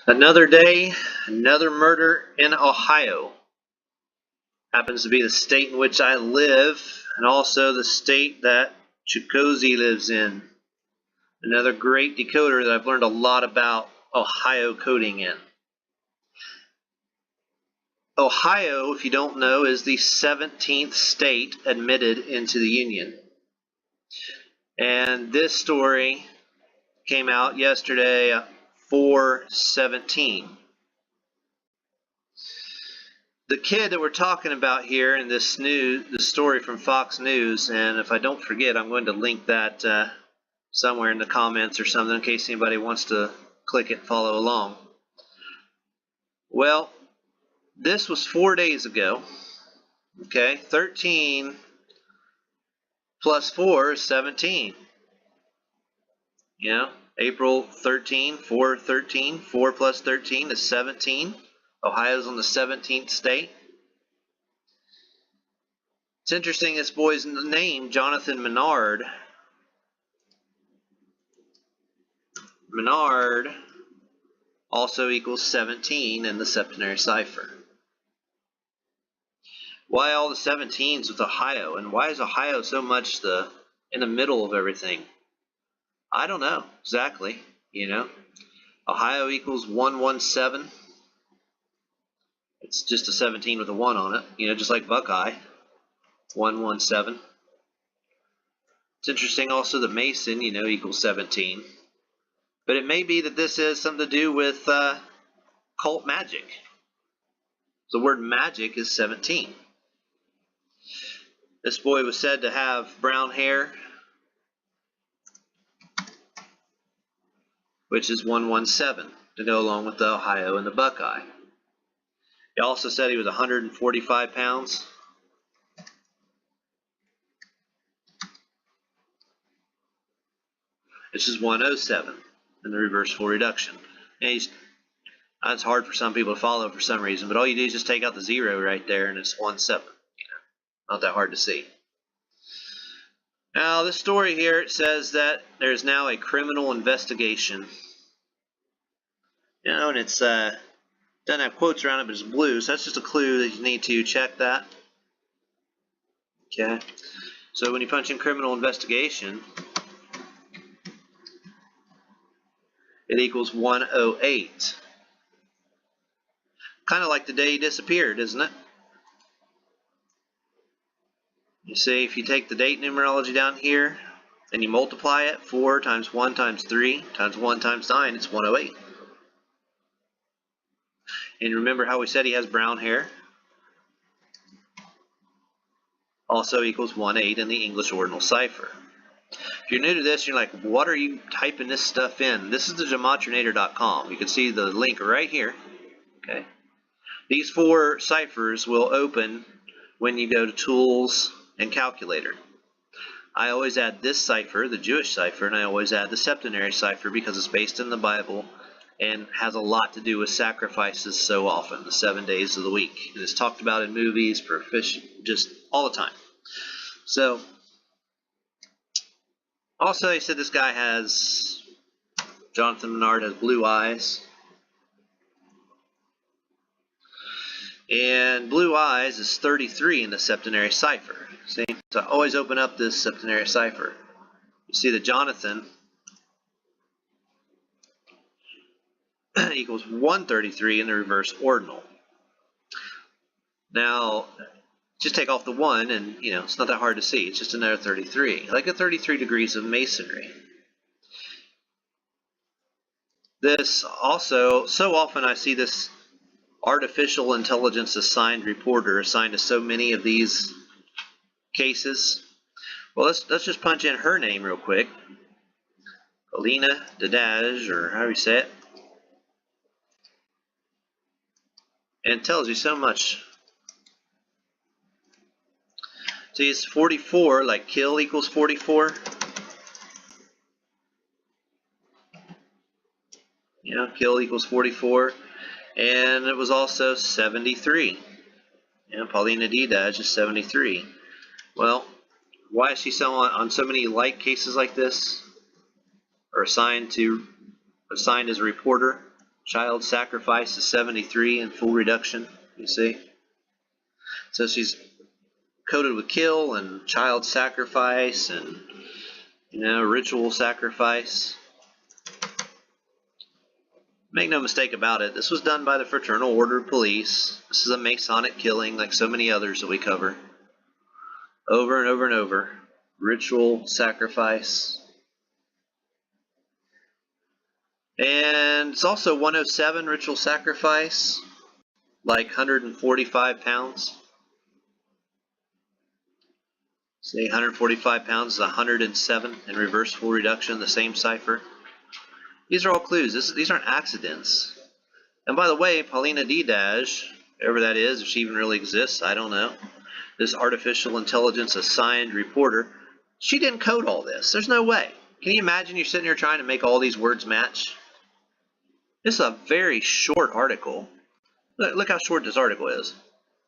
Another day, another murder in Ohio. Happens to be the state in which I live, and also the state that Chikozy lives in. Another great decoder that I've learned a lot about Ohio coding in. Ohio, if you don't know, is the 17th state admitted into the Union. And this story came out yesterday, 4/17. The kid that we're talking about here in this story from Fox News, and if I don't forget, I'm going to link that somewhere in the comments or something in case anybody wants to click it and follow along. Well, this was 4 days ago. Okay, 13 plus 4 is 17. You know, April 13, 4/13, 4 plus 13 is 17. Ohio's on the 17th state. It's interesting, this boy's name, Jonathan Menard. Menard also equals 17 in the septenary cipher. Why all the 17s with Ohio? And why is Ohio so much in the middle of everything? I don't know exactly, Ohio equals 117. It's just a 17 with a 1 on it, just like Buckeye, 117. It's interesting also that Mason, equals 17. But it may be that this has something to do with cult magic. The word magic is 17. This boy was said to have brown hair, which is 117, to go along with the Ohio and the Buckeye. He also said he was 145 pounds. This is 107 in the reverse full reduction. And that's hard for some people to follow for some reason, but all you do is just take out the 0 right there and it's 17. Not that hard to see. Now, this story here, it says that there's now a criminal investigation. And it's doesn't have quotes around it, but it's blue, so that's just a clue that you need to check that. Okay. So when you punch in criminal investigation, it equals 108. Kind of like the day he disappeared, isn't it? You see, if you take the date numerology down here, and you multiply it, 4 times 1 times 3 times 1 times 9, it's 108. And remember how we said he has brown hair? Also equals 18 in the English ordinal cipher. If you're new to this, you're like, what are you typing this stuff in? This is the gematrianator.com. You can see the link right here. Okay. These 4 ciphers will open when you go to Tools and Calculator. I always add this cipher, the Jewish cipher, and I always add the septenary cipher because it's based in the Bible and has a lot to do with sacrifices so often, the 7 days of the week. And it's talked about in movies, just all the time. So, also they said this guy Jonathan Menard has blue eyes. And blue eyes is 33 in the septenary cipher. See? So I always open up this septenary cipher. You see that Jonathan equals 133 in the reverse ordinal. Now, just take off the 1 and, it's not that hard to see. It's just another 33. Like a 33 degrees of masonry. This also, so often I see this artificial intelligence assigned reporter assigned to so many of these cases. Well, let's just punch in her name real quick. Alina Dadaj, or how do you say it? And it tells you so much. See, it's 44, like kill equals 44. Kill equals 44. And it was also 73. Paulina Dadaj is 73. Well, why is she on so many like cases like this? Or assigned as a reporter? Child sacrifice is 73 in full reduction, you see. So she's coded with kill and child sacrifice and, ritual sacrifice. Make no mistake about it, this was done by the Fraternal Order of Police. This is a Masonic killing like so many others that we cover. Over and over and over. Ritual sacrifice. And it's also 107 ritual sacrifice, like 145 pounds. Say 145 pounds is 107 in reverse full reduction, the same cipher. These are all clues. These aren't accidents. And by the way, Paulina D-Dash, whoever that is, if she even really exists, I don't know. This artificial intelligence assigned reporter, she didn't code all this. There's no way. Can you imagine you're sitting here trying to make all these words match? This is a very short article. Look how short this article is.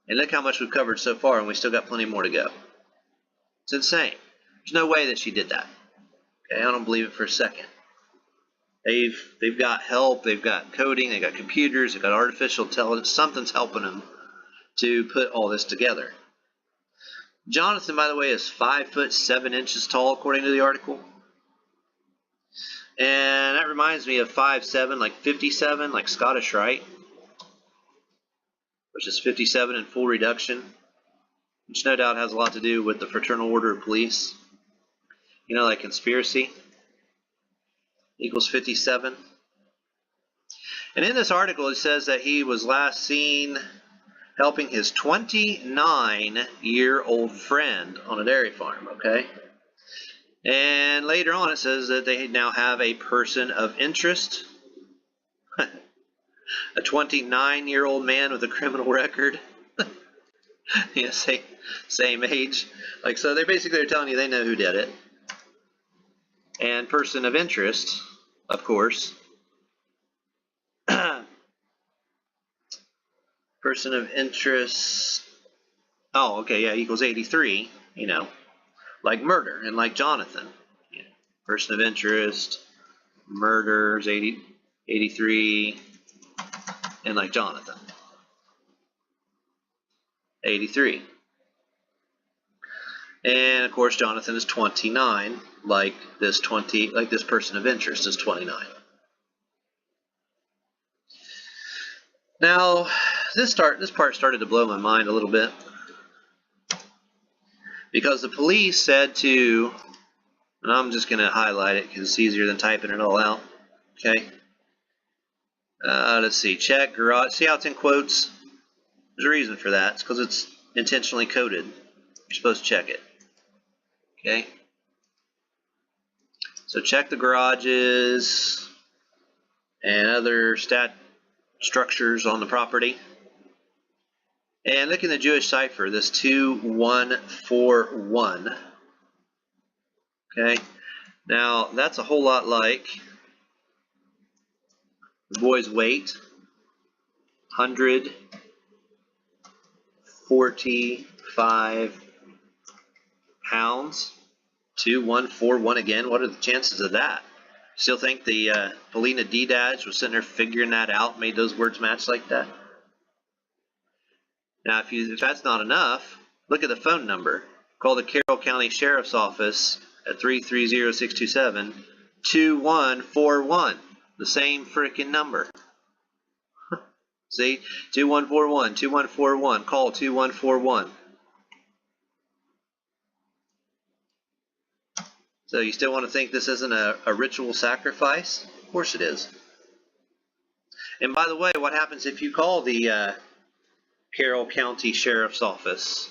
And look how much we've covered so far, and we still got plenty more to go. It's insane. There's no way that she did that. Okay, I don't believe it for a second. They've got help, they've got coding, they've got computers, they've got artificial intelligence. Something's helping them to put all this together. Jonathan, by the way, is 5'7" tall, according to the article. And that reminds me of 5'7", like 57, like Scottish Rite, which is 57 in full reduction, which no doubt has a lot to do with the Fraternal Order of Police. Like conspiracy equals 57. And in this article, it says that he was last seen helping his 29-year-old friend on a dairy farm, okay? And later on it says that they now have a person of interest, a 29-year-old man with a criminal record. Same age. So they're telling you they know who did it. And person of interest, of course. Person of interest, oh, okay, yeah, equals 83, like murder, and like Jonathan. Person of interest, murders, 83, and like Jonathan, 83. And of course, Jonathan is 29, like this person of interest is 29. Now, this part started to blow my mind a little bit, because the police said to, and I'm just going to highlight it because it's easier than typing it all out. Okay. Let's see. Check garage. See how it's in quotes? There's a reason for that. It's because it's intentionally coded. You're supposed to check it. Okay. So check the garages and other structures on the property. And look in the Jewish cipher, this 2141. Okay, now that's a whole lot like the boy's weight, 145 pounds, 2141 again. What are the chances of that? Still think the Paulina D-Dash was sitting there figuring that out, made those words match like that? Now, if that's not enough, look at the phone number. Call the Carroll County Sheriff's Office at 330-627-2141. The same freaking number. See? 2141, 2141. Call 2141. So you still want to think this isn't a ritual sacrifice? Of course it is. And by the way, what happens if you call the Carroll County Sheriff's Office?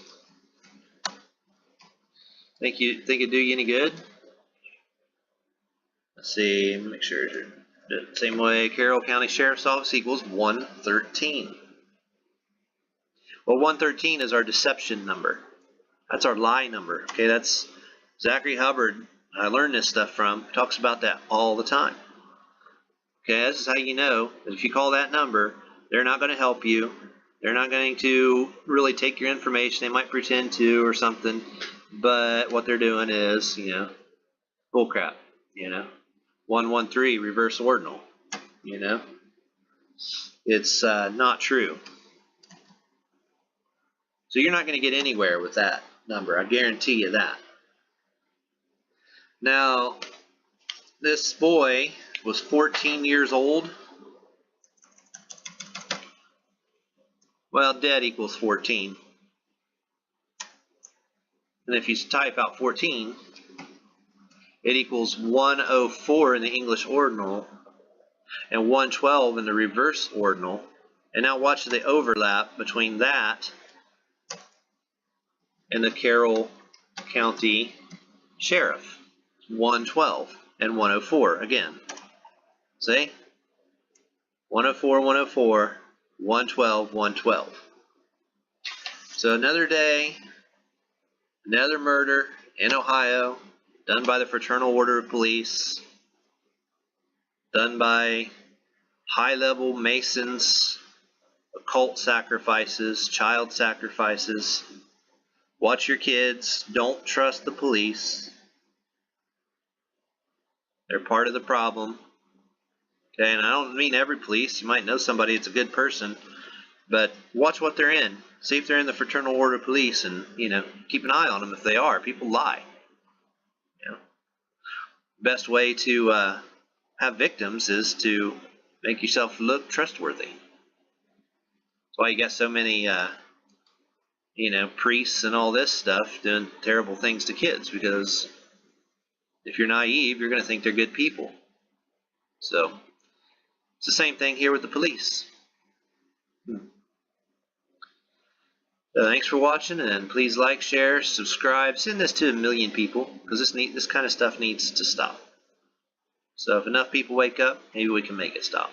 Think it'd do you any good? Let's see, make sure do it the same way. Carroll County Sheriff's Office equals 113. Well, 113 is our deception number. That's our lie number. Okay, that's Zachary Hubbard. I learned this stuff from. Talks about that all the time. Okay, this is how you know that if you call that number, they're not going to help you. They're not going to really take your information. They might pretend to or something, but what they're doing is, bullcrap. 113 reverse ordinal. It's not true. So you're not going to get anywhere with that number. I guarantee you that. Now, this boy was 14 years old. Well, dead equals 14. And if you type out 14, it equals 104 in the English ordinal and 112 in the reverse ordinal. And now watch the overlap between that and the Carroll County Sheriff. 112 and 104 again. See? 104, 104, 112, 112. So another day, another murder in Ohio, done by the Fraternal Order of Police, done by high-level Masons, occult sacrifices, child sacrifices. Watch your kids. Don't trust the police. They're part of the problem. Okay, and I don't mean every police. You might know somebody that's a good person, but watch what they're in. See if they're in the Fraternal Order of Police, and keep an eye on them if they are. People lie. Best way to have victims is to make yourself look trustworthy. That's why you got so many priests and all this stuff doing terrible things to kids, because if you're naive, you're going to think they're good people. So it's the same thing here with the police. So thanks for watching, and please like, share, subscribe, send this to 1 million people, because this kind of stuff needs to stop. So if enough people wake up, maybe we can make it stop.